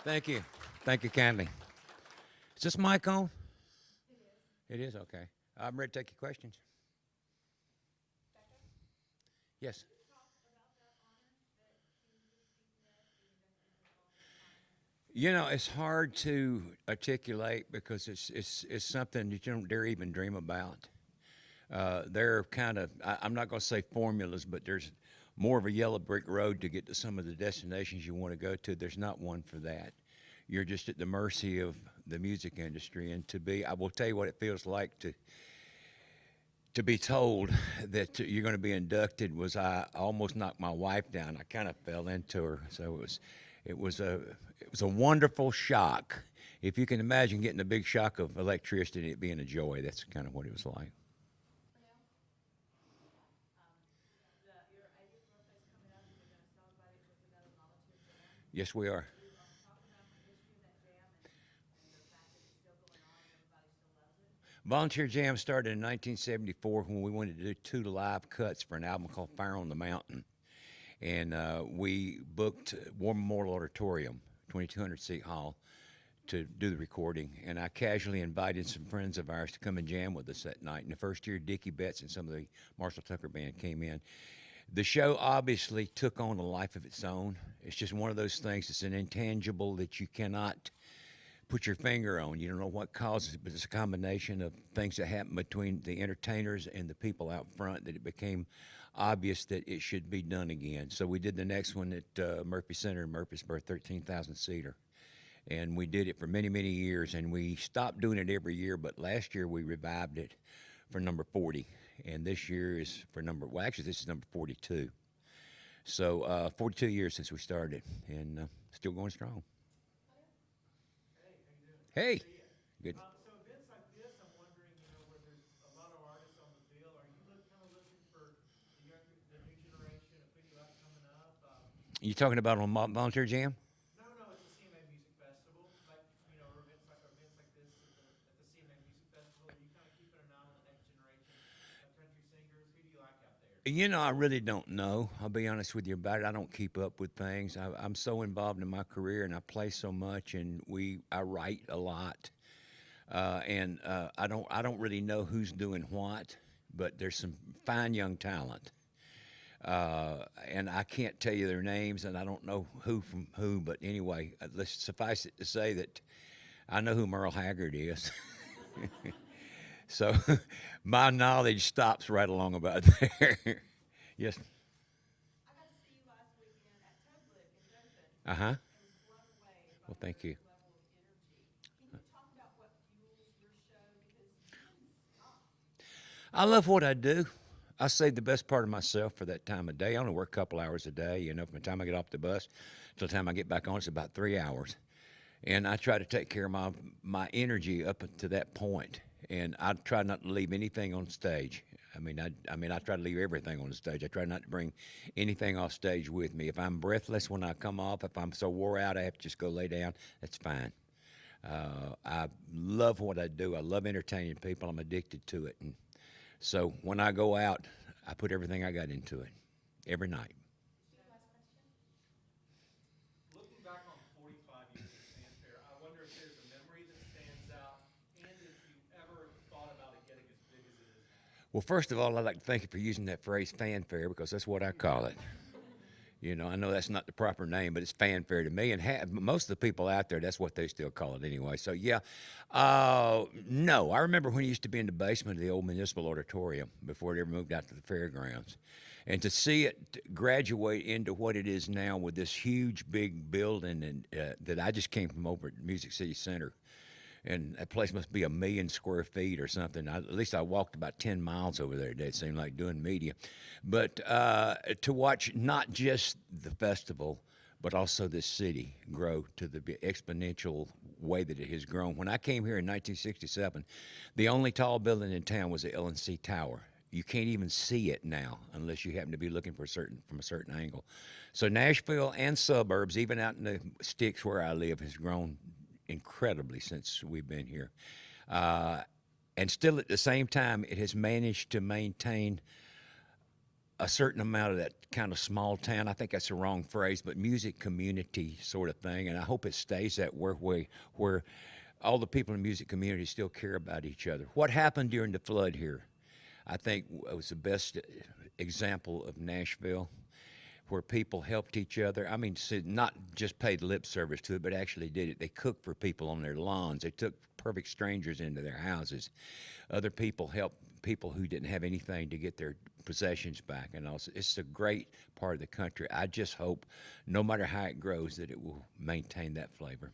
Thank you. Thank you kindly. Is this mic on? It is? Okay. I'm ready to take your questions. Yes. You know, it's hard to articulate because it's something that you don't dare even dream about. There are kind of, I'm not going to say formulas, but there's more of a yellow brick road to get to some of the destinations you want to go to. There's not one for that. You're just at the mercy of the music industry. And I will tell you what it feels like to be told that you're going to be inducted was I almost knocked my wife down. I kind of fell into her. So it was a, it was a wonderful shock. If you can imagine getting a big shock of electricity and it being a joy, that's kind of what it was like. Yes, we are. Volunteer Jam started in 1974 when we wanted to do two live cuts for an album called Fire on the Mountain. And we booked War Memorial Auditorium, 2,200 seat hall, to do the recording. And I casually invited some friends of ours to come and jam with us that night. And the first year, Dickie Betts and some of the Marshall Tucker Band came in. The show obviously took on a life of its own. It's just one of those things. It's an intangible that you cannot put your finger on. You don't know what causes it, but it's a combination of things that happen between the entertainers and the people out front that it became obvious that it should be done again. So we did the next one at Murphy Center in Murfreesboro, 13,000 seater. And we did it for many, many years, and we stopped doing it every year, but last year we revived it for number 40. And this year is for well, actually, this is number 42. So 42 years since we started, and still going strong. Hey, good. So events like this, I'm wondering, where there's a lot of artists on the bill, are you kind of looking for the new generation of who you have coming up? You talking about on Volunteer Jam? No, no, it's the CMA Music Festival, like or events like this at the CMA Music Festival. Are you kind of keeping an eye on the next generation of country singers? Who do you like out there? You know, I really don't know. I'll be honest with you about it. I don't keep up with things. I'm so involved in my career, and I play so much, and I write a lot, and I don't really know who's doing what, but there's some fine young talent, and I can't tell you their names, and I don't know who from who. But anyway, let's suffice it to say that I know who Merle Haggard is. So my knowledge stops right along about there. Yes. Uh huh. Well, thank you. I love what I do. I save the best part of myself for that time of day. I only work a couple hours a day. From the time I get off the bus till the time I get back on, it's about 3 hours. And I try to take care of my energy up to that point. And I try not to leave anything on stage. I try to leave everything on the stage. I try not to bring anything off stage with me. If I'm breathless when I come off, if I'm so wore out I have to just go lay down, that's fine. I love what I do. I love entertaining people. I'm addicted to it. And so when I go out, I put everything I got into it every night. Looking back on 45 years of fanfare, I wonder if there's a memory that stands out, and if you ever thought about it getting as big as it is now. Well, first of all, I'd like to thank you for using that phrase fanfare because that's what I call it. I know that's not the proper name, but it's fanfare to me. And most of the people out there, that's what they still call it anyway. So, yeah. No, I remember when it used to be in the basement of the old municipal auditorium before it ever moved out to the fairgrounds. And to see it graduate into what it is now with this huge, big building that I just came from over at Music City Center. And that place must be 1 million square feet or something. At least I walked about 10 miles over there today. It seemed like doing media. But to watch not just the festival, but also this city grow to the exponential way that it has grown. When I came here in 1967, the only tall building in town was the LNC Tower. You can't even see it now unless you happen to be looking from a certain angle. So Nashville and suburbs, even out in the sticks where I live, has grown incredibly since we've been here. And still at the same time, it has managed to maintain a certain amount of that kind of small town. I think that's the wrong phrase, but music community sort of thing. And I hope it stays that way, where all the people in the music community still care about each other. What happened during the flood here, I think, was the best example of Nashville, where people helped each other. I mean, not just paid lip service to it, but actually did it. They cooked for people on their lawns. They took perfect strangers into their houses. Other people helped people who didn't have anything to get their possessions back. And also, it's a great part of the country. I just hope, no matter how it grows, that it will maintain that flavor.